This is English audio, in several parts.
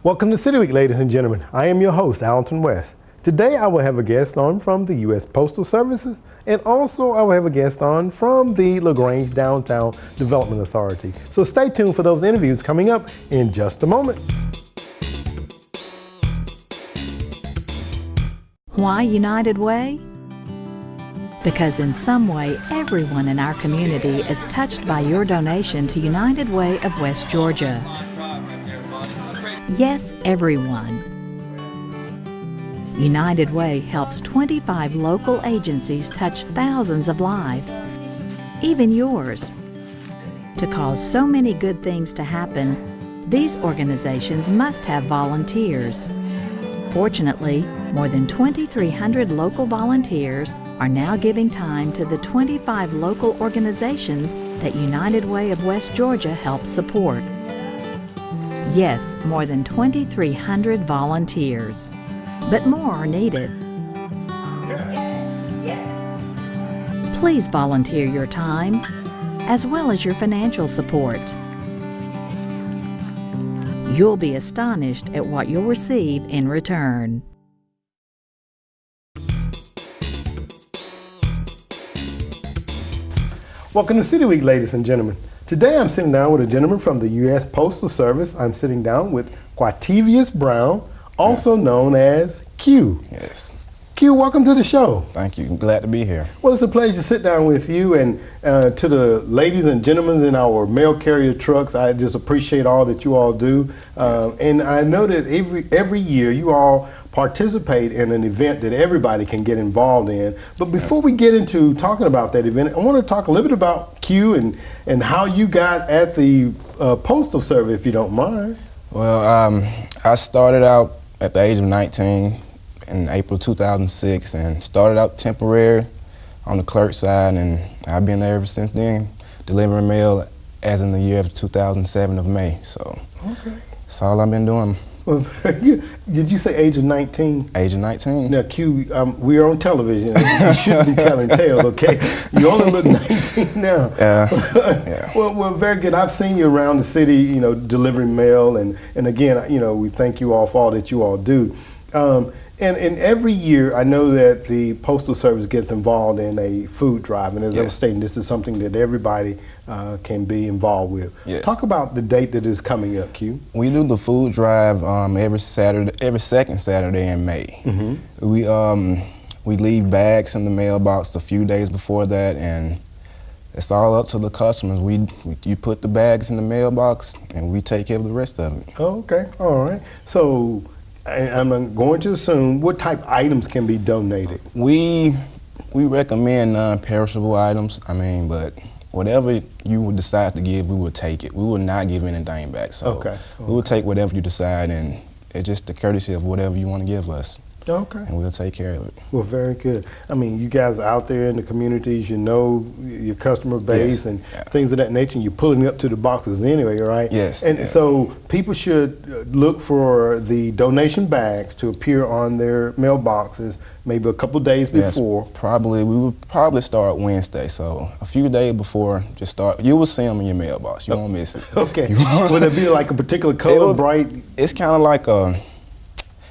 Welcome to City Week, ladies and gentlemen. I am your host, Alton West. Today I will have a guest on from the U.S. Postal Services, and also I will have a guest on from the LaGrange Downtown Development Authority. So stay tuned for those interviews coming up in just a moment. Why United Way? Because in some way, everyone in our community is touched by your donation to United Way of West Georgia. Yes, everyone. United Way helps 25 local agencies touch thousands of lives, even yours. To cause so many good things to happen, these organizations must have volunteers. Fortunately, more than 2,300 local volunteers are now giving time to the 25 local organizations that United Way of West Georgia helps support. Yes, more than 2,300 volunteers. But more are needed. Yes. Please volunteer your time, as well as your financial support. You'll be astonished at what you'll receive in return. Welcome to City Week, ladies and gentlemen. Today I'm sitting down with a gentleman from the U.S. Postal Service. I'm sitting down with Quativius Brown, also known as Q. Yes. Q, welcome to the show. Thank you. I'm glad to be here. Well, it's a pleasure to sit down with you, and to the ladies and gentlemen in our mail carrier trucks, I just appreciate all that you all do. And I know that every year you all participate in an event that everybody can get involved in. But before we get into talking about that event, I want to talk a little bit about Q and how you got at the Postal Service, if you don't mind. Well, I started out at the age of 19 in April 2006 and started out temporary on the clerk side, and I've been there ever since then, delivering mail as in the year of 2007 of May. So that's all I've been doing. Well, very good. Did you say age of 19? Age of 19. Now, Q, we are on television. You shouldn't be telling tales, okay? You only look 19 now. Yeah. Well, very good. I've seen you around the city, you know, delivering mail, and again, you know, we thank you all for all that you all do. And every year, I know that the Postal Service gets involved in a food drive, and as I was stating, this is something that everybody can be involved with. Yes. Talk about the date that is coming up, Q. We do the food drive every second Saturday in May. Mm-hmm. We leave bags in the mailbox a few days before that, and it's all up to the customers. You put the bags in the mailbox, and we take care of the rest of it. Oh, okay, all right. So I'm going to assume, what type of items can be donated? We recommend non-perishable items. I mean, but whatever you would decide to give, we would take it. We would not give anything back. So we would take whatever you decide, and it's just the courtesy of whatever you want to give us. Okay. And we'll take care of it. Well, very good. I mean, you guys are out there in the communities, you know your customer base and things of that nature, and you're pulling up to the boxes anyway, right? Yes. And so people should look for the donation bags to appear on their mailboxes maybe a couple days before. Probably. We would probably start Wednesday, so a few days before, just start. You will see them in your mailbox. You won't miss it. Okay. Would it be like a particular color, bright? It's kind of like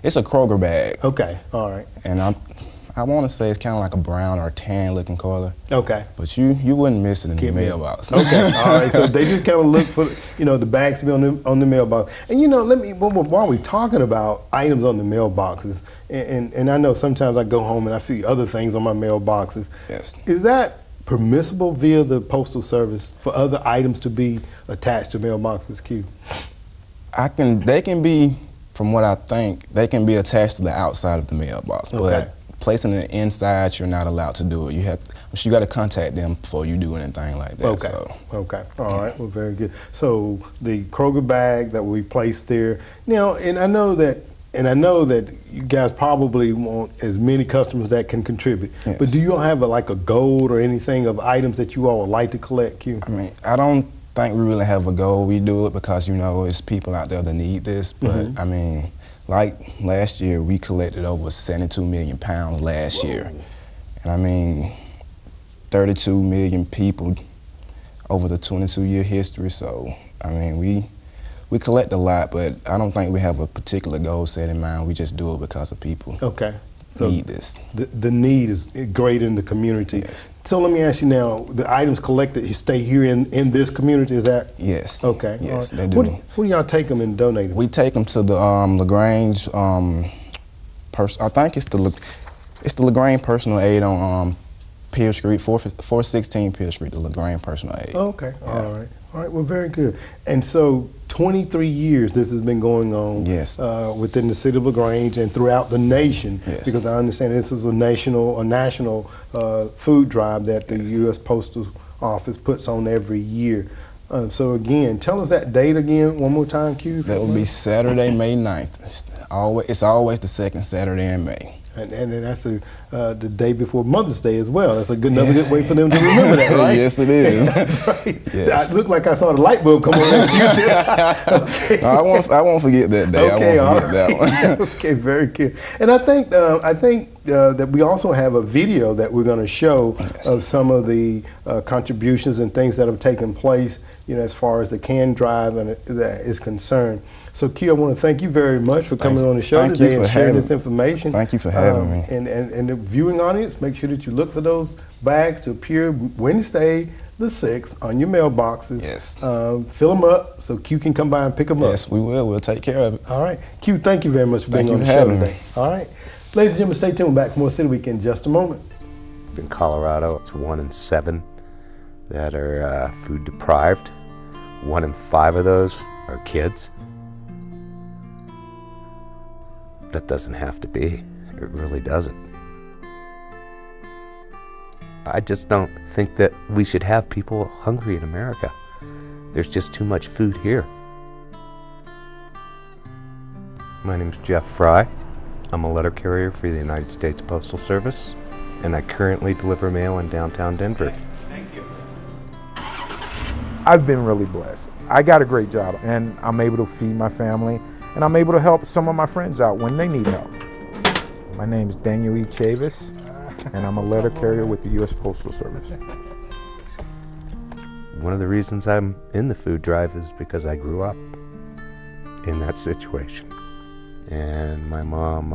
it's a Kroger bag. Okay, all right. And I want to say it's kind of like a brown or tan looking color. Okay. But you wouldn't miss it in the mailbox. Okay, all right. So they just kind of look for, you know, the bags to be on the mailbox. And you know, while we're talking about items on the mailboxes, and I know sometimes I go home and I see other things on my mailboxes. Yes. Is that permissible via the Postal Service for other items to be attached to mailboxes, Q? They can be. From what I think, they can be attached to the outside of the mailbox, but placing it inside, you're not allowed to do it. You got to contact them before you do anything like that. Okay. So. Okay. All right. Well, very good. So the Kroger bag that we placed there now, and I know that you guys probably want as many customers that can contribute. Yes. But do you all have like a goal or anything of items that you all would like to collect, Q? I mean, I don't think we really have a goal. We do it because, you know, it's people out there that need this. But I mean, like last year, we collected over 72 million pounds last year. And I mean, 32 million people over the 22-year history. So, I mean, We collect a lot, but I don't think we have a particular goal set in mind. We just do it because of people. Okay. So need this. The need is great in the community. Yes. So let me ask you now, the items collected, you stay here in this community, is that? Yes. Okay. Yes, they do. Where do y'all take them and donate them? We take them to the LaGrange, I think it's the LaGrange Personal Aid on Pier Street, 416 Pier Street, the LaGrange Personal Aid. Okay, Yeah. all right, well, very good. And so 23 years this has been going on. Yes. Within the City of LaGrange and throughout the nation. Yes. Because I understand this is a national food drive that the U.S. Postal Office puts on every year. So again, tell us that date again one more time, Q. That will be Saturday, May 9th. It's always the second Saturday in May. And that's the day before Mother's Day as well. That's another good way for them to remember that, right? Yes, it is. That's right. Yes. I looked like I saw the light bulb come on. Okay. No, I won't forget that day. Okay, I won't forget that one. Okay, very good. And I think that we also have a video that we're going to show of some of the contributions and things that have taken place, as far as the can drive and that is concerned. So Q, I want to thank you very much for coming on the show today and sharing this information. Thank you for having me. And the viewing audience, make sure that you look for those bags to appear Wednesday the 6th on your mailboxes. Yes. Fill them up so Q can come by and pick them up. Yes, we will. We'll take care of it. All right. Q, thank you very much for being on the show today. All right. Ladies and gentlemen, stay tuned. We're back for more City Week in just a moment. In Colorado, it's 1 in 7 that are food deprived. 1 in 5 of those are kids. That doesn't have to be. It really doesn't. I just don't think that we should have people hungry in America. There's just too much food here. My name's Jeff Fry. I'm a letter carrier for the United States Postal Service, and I currently deliver mail in downtown Denver. I've been really blessed. I got a great job, and I'm able to feed my family, and I'm able to help some of my friends out when they need help. My name's Daniel E. Chavis, and I'm a letter carrier with the U.S. Postal Service. One of the reasons I'm in the food drive is because I grew up in that situation. And my mom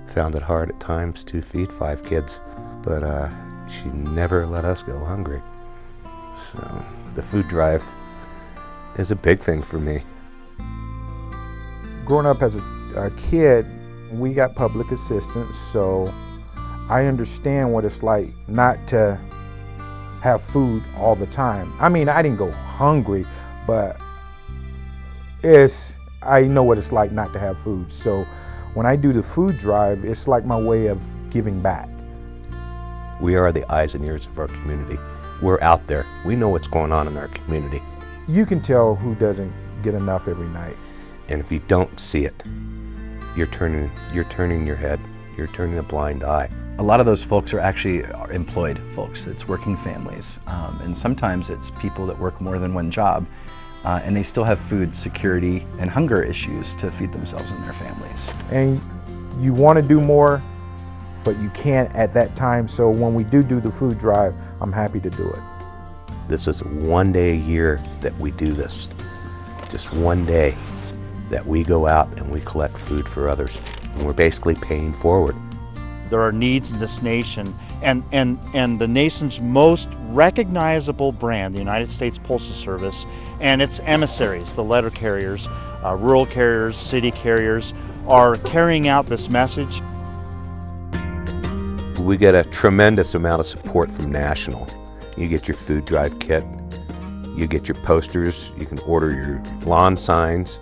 found it hard at times to feed 5 kids, but she never let us go hungry. So the food drive is a big thing for me. Growing up as a kid, we got public assistance, so I understand what it's like not to have food all the time. I mean, I didn't go hungry, but I know what it's like not to have food. So when I do the food drive, it's like my way of giving back. We are the eyes and ears of our community. We're out there. We know what's going on in our community. You can tell who doesn't get enough every night. And if you don't see it, you're turning your head, you're turning a blind eye. A lot of those folks are actually employed folks. It's working families. And sometimes it's people that work more than one job. And they still have food security and hunger issues to feed themselves and their families. And you want to do more, but you can't at that time. So when we do the food drive, I'm happy to do it. This is 1 day a year that we do this. Just 1 day that we go out and we collect food for others. And we're basically paying forward. There are needs in this nation, and the nation's most recognizable brand, the United States Postal Service, and its emissaries, the letter carriers, rural carriers, city carriers, are carrying out this message. We get a tremendous amount of support from National. You get your food drive kit, you get your posters, you can order your lawn signs,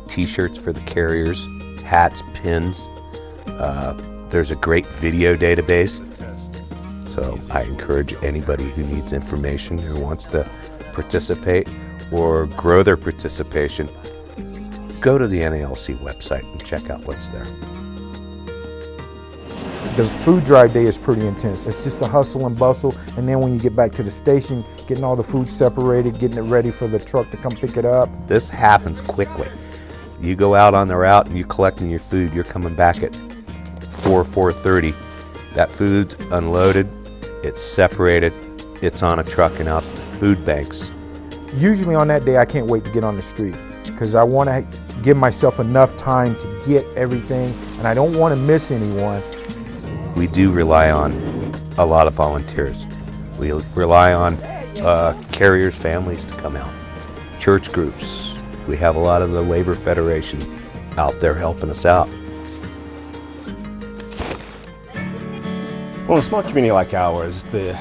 t-shirts for the carriers, hats, pins. There's a great video database. So I encourage anybody who needs information, who wants to participate or grow their participation, go to the NALC website and check out what's there. The food drive day is pretty intense. It's just a hustle and bustle, and then when you get back to the station, getting all the food separated, getting it ready for the truck to come pick it up. This happens quickly. You go out on the route and you're collecting your food, you're coming back at 4:30. That food's unloaded, it's separated, it's on a truck and out to food banks. Usually on that day, I can't wait to get on the street because I want to give myself enough time to get everything, and I don't want to miss anyone. We do rely on a lot of volunteers. We rely on carriers' families to come out, church groups. We have a lot of the Labor Federation out there helping us out. Well, in a small community like ours, the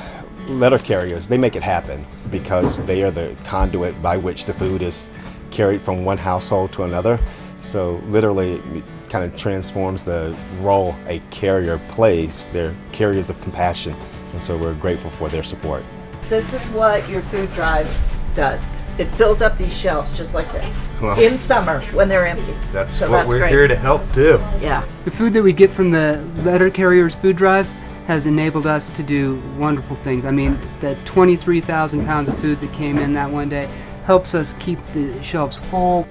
letter carriers, they make it happen because they are the conduit by which the food is carried from one household to another. So literally it kind of transforms the role a carrier plays. They're carriers of compassion, and so we're grateful for their support. This is what your food drive does. It fills up these shelves just like this. Well, in summer when they're empty. That's So what that's we're great. here to help do. Yeah. The food that we get from the letter carriers food drive has enabled us to do wonderful things. I mean, the 23,000 pounds of food that came in that one day helps us keep the shelves full.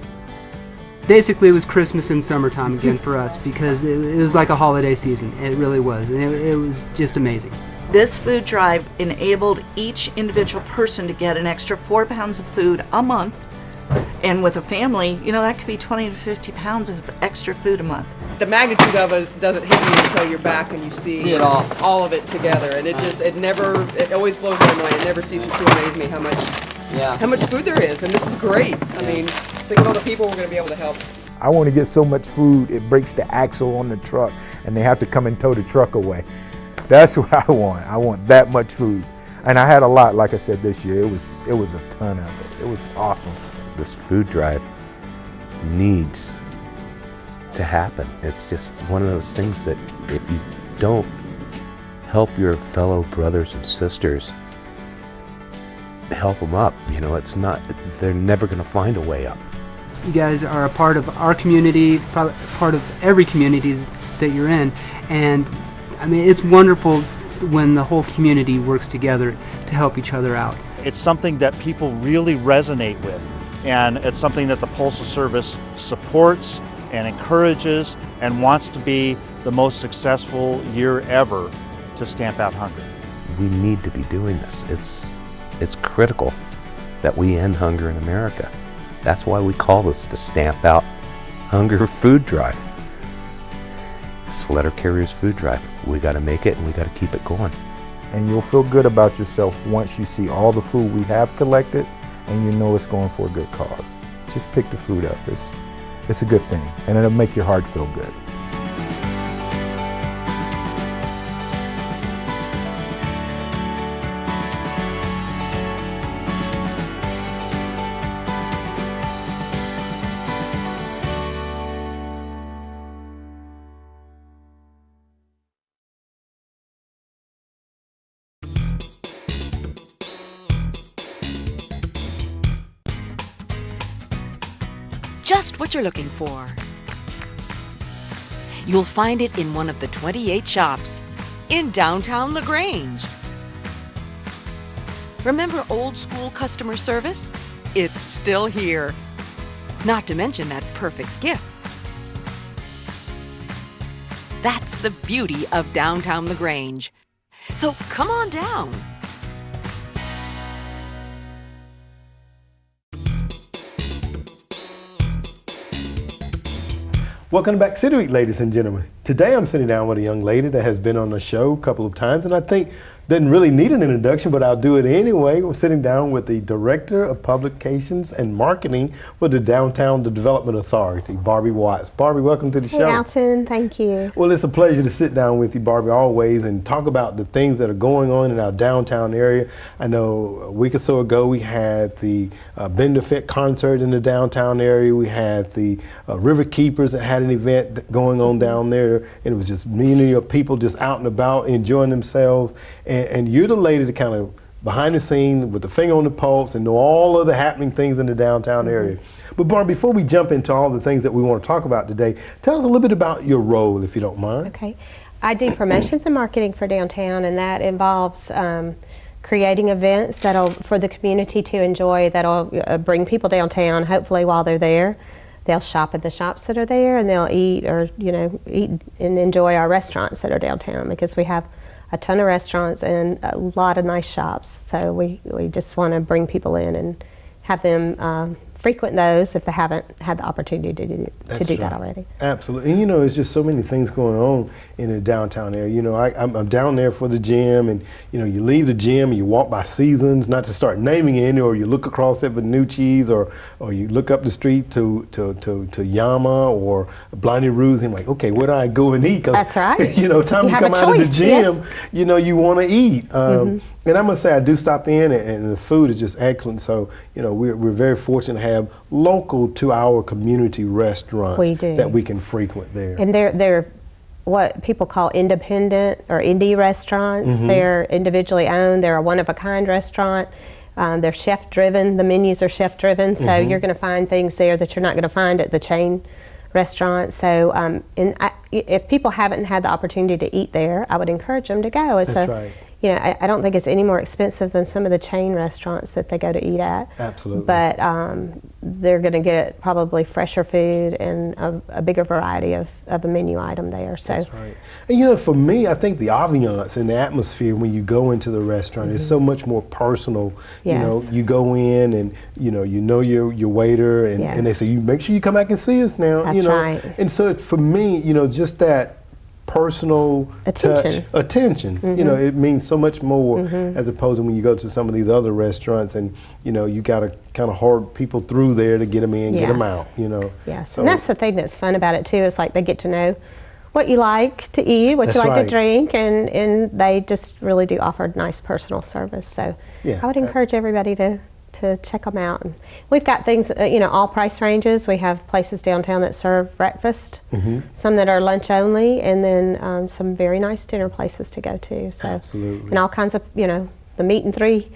Basically, it was Christmas in summertime again for us because it was like a holiday season. It really was, and it was just amazing. This food drive enabled each individual person to get an extra 4 pounds of food a month. And with a family, you know, that could be 20 to 50 pounds of extra food a month. The magnitude of it doesn't hit you until you're back and you see it all of it together. And it always blows my mind. It never ceases to amaze me how much food there is. And this is great. I mean, think of all the people we're going to be able to help. I want to get so much food it breaks the axle on the truck and they have to come and tow the truck away. That's what I want. I want that much food. And I had a lot, like I said, this year. It was a ton of it. It was awesome. This food drive needs to happen. It's just one of those things that if you don't help your fellow brothers and sisters, help them up, you know, they're never going to find a way up. You guys are a part of our community, part of every community that you're in, and I mean, it's wonderful when the whole community works together to help each other out. It's something that people really resonate with, and it's something that the Postal Service supports and encourages and wants to be the most successful year ever to stamp out hunger. We need to be doing this. It's critical that we end hunger in America. That's why we call this the Stamp Out Hunger Food Drive. It's Letter Carriers Food Drive. We got to make it and we got to keep it going. And you'll feel good about yourself once you see all the food we have collected and you know it's going for a good cause. Just pick the food up. It's a good thing and it'll make your heart feel good. Just what you're looking for. You'll find it in one of the 28 shops in downtown LaGrange. Remember old school customer service? It's still here. Not to mention that perfect gift. That's the beauty of downtown LaGrange. So come on down. Welcome back to City Week, ladies and gentlemen. Today I'm sitting down with a young lady that has been on the show a couple of times and I think doesn't really need an introduction, but I'll do it anyway. We're sitting down with the Director of Publications and Marketing for the Downtown Development Authority, Barbie Watts. Barbie, welcome to the show. Hey, Alton, thank you. Well, it's a pleasure to sit down with you, Barbie, always, and talk about the things that are going on in our downtown area. I know a week or so ago we had the Bender Fit concert in the downtown area. We had the River Keepers that had an event going on down there, and it was just many of people just out and about enjoying themselves. And you're the lady to kind of behind the scene with the finger on the pulse and know all of the happening things in the downtown area. But Barbie, before we jump into all the things that we want to talk about today, tell us a little bit about your role, if you don't mind. Okay. I do promotions and marketing for downtown, and that involves creating events for the community to enjoy that'll bring people downtown, hopefully while they're there. They'll shop at the shops that are there, and they'll eat and enjoy our restaurants that are downtown, because we have a ton of restaurants and a lot of nice shops. So we just want to bring people in and have them frequent those if they haven't had the opportunity to do that already. Absolutely. And you know, it's just so many things going on in the downtown area. You know, I'm down there for the gym, and you know, you leave the gym and you walk by Seasons, not to start naming any, or you look across at Benucci's, or you look up the street to Yama or Blinded Ruse, and like, okay, where do I go and eat? That's right. You know, time you come out of the gym, you know, you want to eat. And I must say, I do stop in, and the food is just excellent. So, you know, we're very fortunate to have local to our community restaurants that we can frequent there. And they're what people call independent or indie restaurants. They're individually owned. They're a one-of-a-kind restaurant. They're chef-driven. The menus are chef-driven, so you're going to find things there that you're not going to find at the chain restaurant. So, if people haven't had the opportunity to eat there, I would encourage them to go. That's right. You know, I don't think it's any more expensive than some of the chain restaurants that they go to eat at. Absolutely. But they're going to get probably fresher food and a bigger variety of a menu item there. So. That's right. And you know, for me, I think the ambiance and the atmosphere when you go into the restaurant is so much more personal. Yes. You know, you go in and you know your waiter, and they say, you make sure you come back and see us now. That's you know, right. And so for me, you know, just that personal attention. You know, it means so much more as opposed to when you go to some of these other restaurants, and you know, you got to kind of hard people through there to get them in, get them out. You know. Yes, so, and that's the thing that's fun about it too. It's like they get to know what you like to eat, what you like to drink, and they just really do offer nice personal service. So I would encourage everybody to check them out. And we've got things, you know, all price ranges. We have places downtown that serve breakfast, some that are lunch only, and then some very nice dinner places to go to. So, absolutely. And all kinds of, you know, the meat and three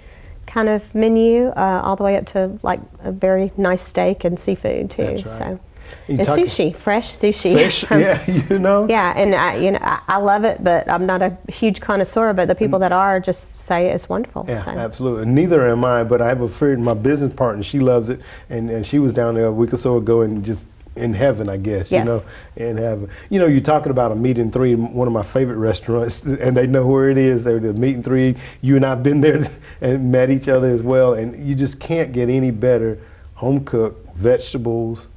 kind of menu, all the way up to like a very nice steak and seafood too. That's right. So. And sushi, fresh sushi. You know. Yeah, and I love it, but I'm not a huge connoisseur. But the people that are just say it's wonderful. Yeah, so. absolutely. Neither am I, but I have a friend, my business partner. She loves it, and she was down there a week or so ago, and just in heaven, I guess. Yes. You know, in heaven. You know, you're talking about a meat and three, one of my favorite restaurants, and they know where it is. They're the meat and three. You and I've been there and met each other as well, and you just can't get any better home cooked vegetables,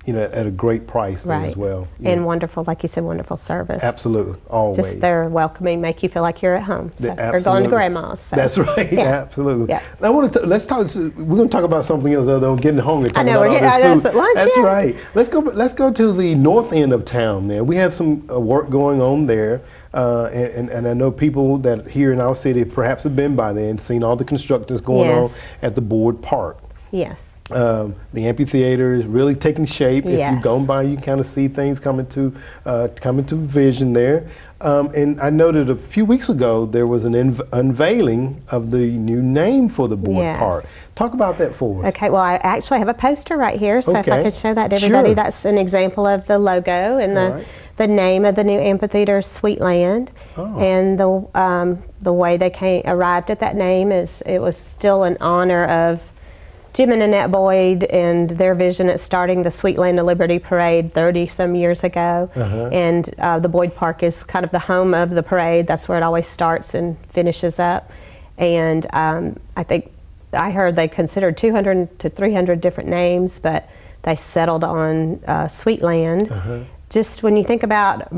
you know, at a great price there as well. And wonderful, like you said, wonderful service. Absolutely, always. Just they're welcoming, make you feel like you're at home. So, or going to grandma's. So. That's right, absolutely. Yeah. Now, I want to let's talk. We're going to talk about something else other than getting hungry. I know, we're getting at lunch. That's right. Let's go to the north end of town there. We have some work going on there. And I know people that here in our city perhaps have been by there and seen all the constructions going on at the Board Park. Yes. The amphitheater is really taking shape. If you go by, you kind of see things coming to vision there. And I noted a few weeks ago there was an unveiling of the new name for the Board Park. Talk about that for us. Okay, well, I actually have a poster right here, so if I could show that to everybody, that's an example of the logo and the name of the new amphitheater, Sweetland. And the way they arrived at that name is it was still in honor of Jim and Annette Boyd and their vision at starting the Sweetland of Liberty Parade 30-some years ago. And the Boyd Park is kind of the home of the parade. That's where it always starts and finishes up. And I heard they considered 200 to 300 different names, but they settled on Sweetland. Just when you think about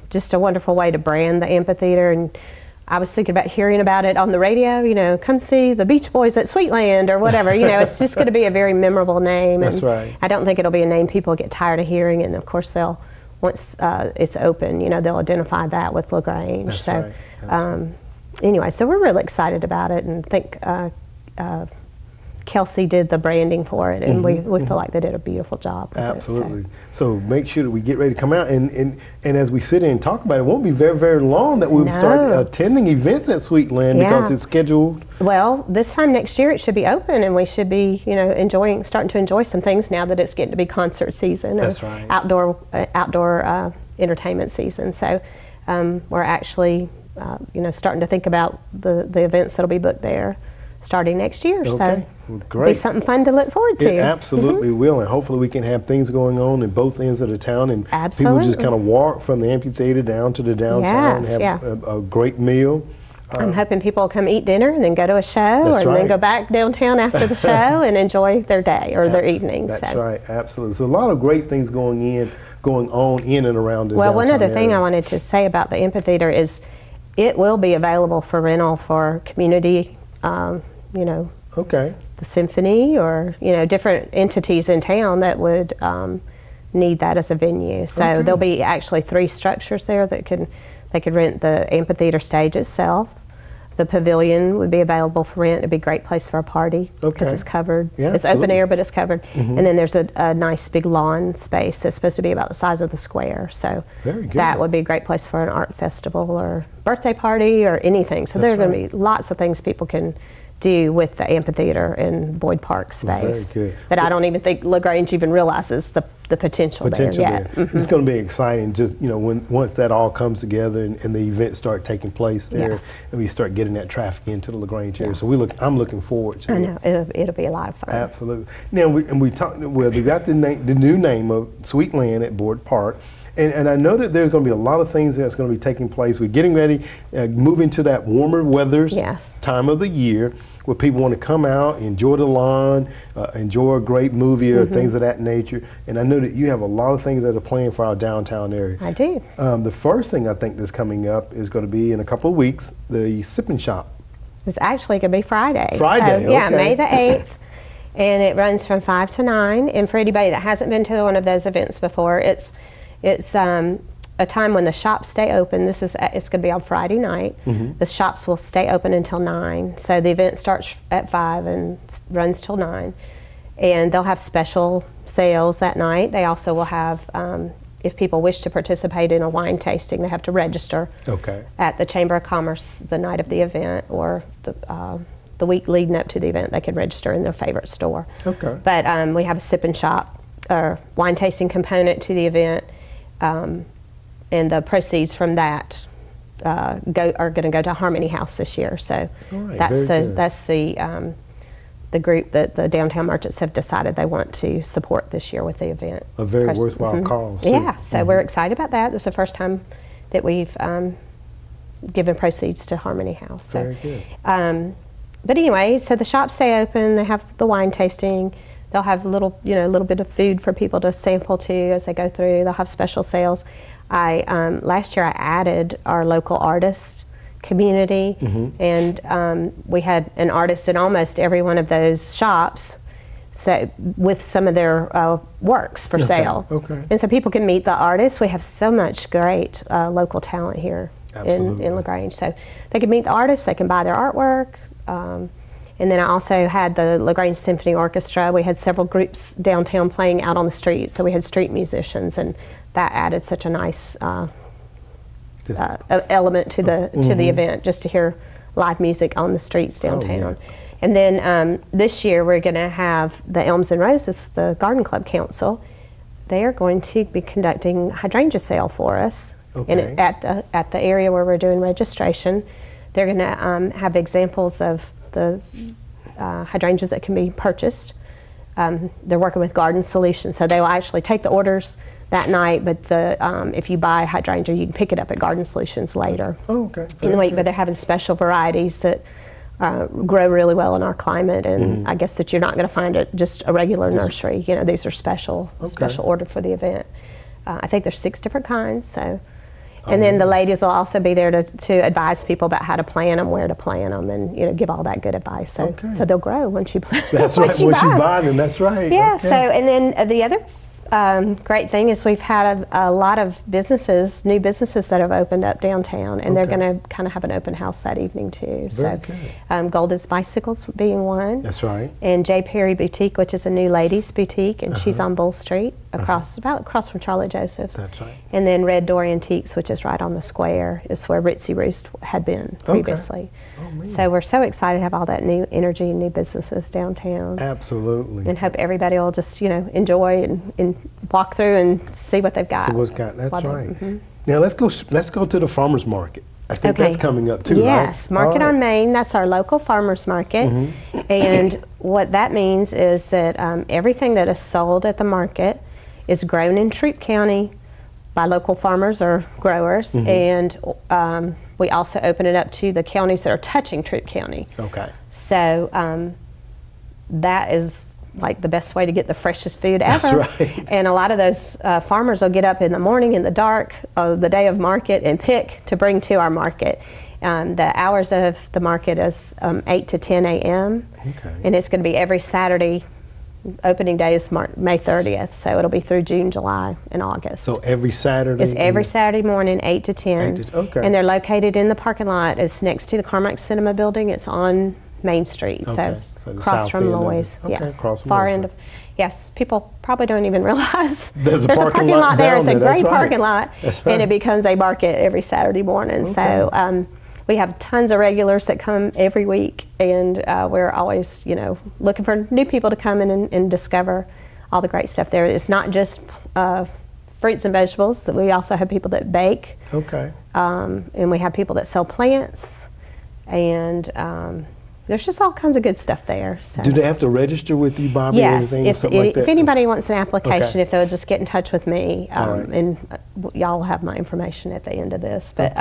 just a wonderful way to brand the amphitheater, and I was thinking about hearing about it on the radio, you know, come see the Beach Boys at Sweetland or whatever. You know, it's just going to be a very memorable name. That's and right. I don't think it'll be a name people get tired of hearing, and of course they'll, once it's open, you know, they'll identify that with LaGrange. That's so right. Anyway, so we're really excited about it, and think Kelsey did the branding for it, and we feel like they did a beautiful job with Absolutely. it. So make sure that we get ready to come out, and as we sit in and talk about it, it won't be very, very long that we'll start attending events at Sweetland because it's scheduled. Well, this time next year it should be open, and we should be, you know, starting to enjoy some things now that it's getting to be concert season. That's right. Outdoor entertainment season. So we're actually, you know, starting to think about the events that'll be booked there starting next year. So Well, great. It'll be something fun to look forward to. It absolutely will, and hopefully we can have things going on in both ends of the town, and people just kind of walk from the amphitheater down to the downtown and have a great meal. I'm hoping people will come eat dinner and then go to a show, That's or right. then go back downtown after the show and enjoy their day or their evening. That's so. right, absolutely. So a lot of great things going on in and around the Well, one downtown other thing area. I wanted to say about the amphitheater is it will be available for rental for community, you know, Okay. the symphony, or, you know, different entities in town that would need that as a venue. So Okay. there'll be actually 3 structures there that they could rent the amphitheater stage itself. The pavilion would be available for rent. It'd be a great place for a party because Okay. it's covered. Yeah, it's open absolutely. air, but it's covered. And then there's a nice big lawn space that's supposed to be about the size of the square. So Very good. that would be a great place for an art festival or birthday party or anything. So there are That's going to be lots of things people can do with the amphitheater and Boyd Park space. Very good. That I don't even think LaGrange even realizes the potential there yet. there. It's going to be exciting, just, you know, once that all comes together and the events start taking place there, Yes. and we start getting that traffic into the LaGrange area. Yes. So I'm looking forward to I it. know, it'll be a lot of fun. Absolutely. Now, we talked, well, they got the new name of Sweetland at Boyd Park. And I know that there's going to be a lot of things that's going to be taking place. We're getting ready, moving to that warmer weather Yes. time of the year, where people want to come out, enjoy the lawn, enjoy a great movie or things of that nature. And I know that you have a lot of things that are planned for our downtown area. I do. The first thing I think that's coming up is going to be in a couple of weeks, the Sipping Shop. It's actually going to be Friday. Friday, So, yeah, okay. May the 8th. And it runs from 5 to 9. And for anybody that hasn't been to one of those events before, it's a time when the shops stay open. It's going to be on Friday night. The shops will stay open until 9. So the event starts at 5 and runs till 9. And they'll have special sales that night. They also will have, if people wish to participate in a wine tasting, they have to register at the Chamber of Commerce the night of the event, or the week leading up to the event. They can register in their favorite store. Okay. But we have a sip and shop or wine tasting component to the event. And the proceeds from that are going to go to Harmony House this year. So right, that's very good. that's the group that the downtown merchants have decided they want to support this year with the event. A very worthwhile cause, too. Yeah, so we're excited about that. This is the first time that we've given proceeds to Harmony House. So, Very good. but anyway, so the shops stay open. They have the wine tasting. They'll have a little bit of food for people to sample too as they go through. They'll have special sales. Last year I added our local artist community, and we had an artist in almost every one of those shops, so with some of their works for sale. Okay. And so people can meet the artists. We have so much great local talent here in LaGrange. So they can meet the artists. They can buy their artwork. And then I also had the LaGrange Symphony Orchestra. We had several groups downtown playing out on the street, so we had street musicians, and that added such a nice element to the event, just to hear live music on the streets downtown. And then this year we're going to have the Elms and Roses, the Garden Club Council. They are going to be conducting hydrangea sale for us at the area where we're doing registration. They're going to have examples of the hydrangeas that can be purchased. They're working with Garden Solutions, so they will actually take the orders that night, but if you buy hydrangea, you can pick it up at Garden Solutions later in the week. But they're having special varieties that grow really well in our climate, and I guess that you're not going to find at just a regular nursery. You know, these are special ordered for the event. I think there's 6 different kinds. So. And then the ladies will also be there to advise people about how to plant them, where to plant them, and give all that good advice. So, so they'll grow once you plant. That's right. Once you buy them, that's right. Yeah. So, and then the other great thing is we've had a lot of new businesses that have opened up downtown, and they're going to kind of have an open house that evening too. Very so, Golden's Bicycles being one. That's right. And J. Perry Boutique, which is a new ladies boutique, and she's on Bull Street, across from Charlie Joseph's. That's right. And then Red Door Antiques, which is right on the square, is where Ritzy Roost had been previously. So we're so excited to have all that new energy and new businesses downtown. Absolutely. And hope everybody will just, enjoy and walk through and see what they've got. See what's got. That's right. Now let's go to the farmers market. I think that's coming up too, yes, right? Market on Main. That's our local farmers market. And what that means is that everything that is sold at the market is grown in Troup County by local farmers or growers, and we also open it up to the counties that are touching Troup County. Okay. So that is like the best way to get the freshest food ever. That's right. And a lot of those farmers will get up in the morning in the dark the day of market and pick to bring to our market. The hours of the market is 8 to 10 a.m. Okay. And it's going to be every Saturday. Opening day is May 30th, so it'll be through June, July, and August. So every Saturday? It's every Saturday morning, 8 to 10. 8 to, okay. And they're located in the parking lot. It's next to the Carmack Cinema building. It's on Main Street, Okay. so the across south from end of it. Loy's. Okay, Yes, across from far Loy's. end of. Yes, people probably don't even realize There's a parking lot there. down It's a there, that's great right. parking lot, That's right. and it becomes a market every Saturday morning. So we have tons of regulars that come every week, and we're always, looking for new people to come in and discover all the great stuff there. It's not just fruits and vegetables. That we also have people that bake. Okay. And we have people that sell plants, and there's just all kinds of good stuff there. So. Do they have to register with you, Bobby? Yes, or anything, or something like that? if anybody wants an application, Okay. if they'll just get in touch with me, All right. and y'all have my information at the end of this. But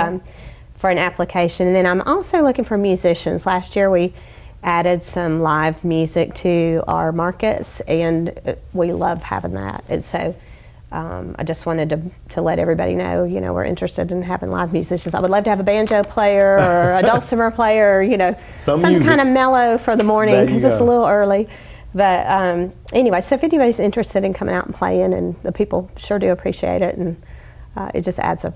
for an application, and then I'm also looking for musicians. Last year we added some live music to our markets, and we love having that. And so I just wanted to let everybody know, we're interested in having live musicians. I would love to have a banjo player or a dulcimer player, some kind of mellow for the morning, because it's a little early. But anyway, so if anybody's interested in coming out and playing, and the people sure do appreciate it, and it just adds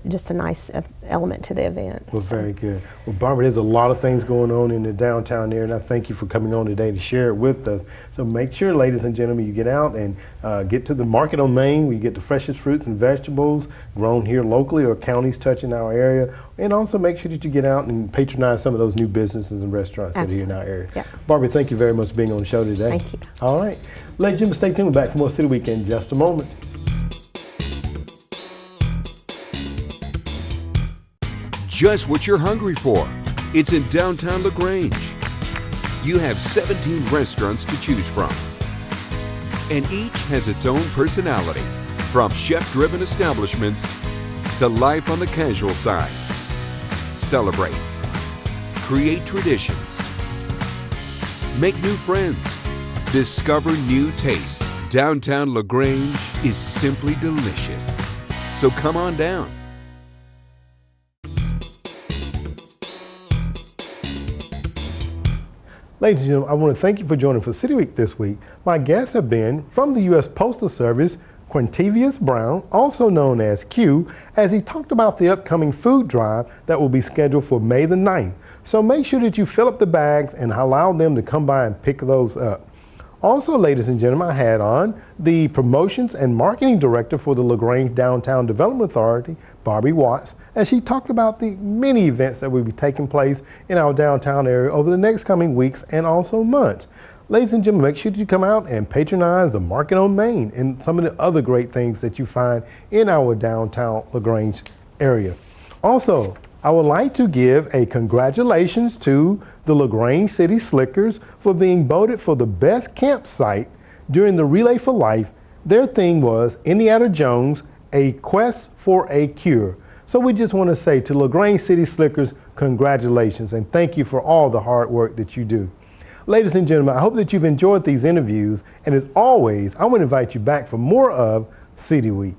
just a nice element to the event. Well, very good. Well, Barbara, there's a lot of things going on in the downtown area, and I thank you for coming on today to share it with us. So make sure, ladies and gentlemen, you get out and get to the market on Main, where you get the freshest fruits and vegetables grown here locally or counties touching our area. And also make sure that you get out and patronize some of those new businesses and restaurants that are here in our area. Yeah. Barbara, thank you very much for being on the show today. Thank you. All right. Ladies and gentlemen, stay tuned. We're back for more City Week in just a moment. Just what you're hungry for. It's in downtown LaGrange. You have 17 restaurants to choose from, and each has its own personality, from chef-driven establishments to life on the casual side. Celebrate, create traditions, make new friends, discover new tastes. Downtown LaGrange is simply delicious. So come on down. Ladies and gentlemen, I want to thank you for joining for City Week this week. My guests have been from the U.S. Postal Service, Quintivius Brown, also known as Q, as he talked about the upcoming food drive that will be scheduled for May the 9th. So make sure that you fill up the bags and allow them to come by and pick those up. Also, ladies and gentlemen, I had on the Promotions and Marketing Director for the LaGrange Downtown Development Authority, Barbie Watts, as she talked about the many events that will be taking place in our downtown area over the next coming weeks and also months. Ladies and gentlemen, make sure that you come out and patronize the Market on Main and some of the other great things that you find in our downtown LaGrange area. Also, I would like to give a congratulations to the LaGrange City Slickers for being voted for the best campsite during the Relay for Life. Their theme was Indiana Jones, a quest for a cure. So we just want to say to LaGrange City Slickers, congratulations, and thank you for all the hard work that you do. Ladies and gentlemen, I hope that you've enjoyed these interviews, and as always, I want to invite you back for more of City Week.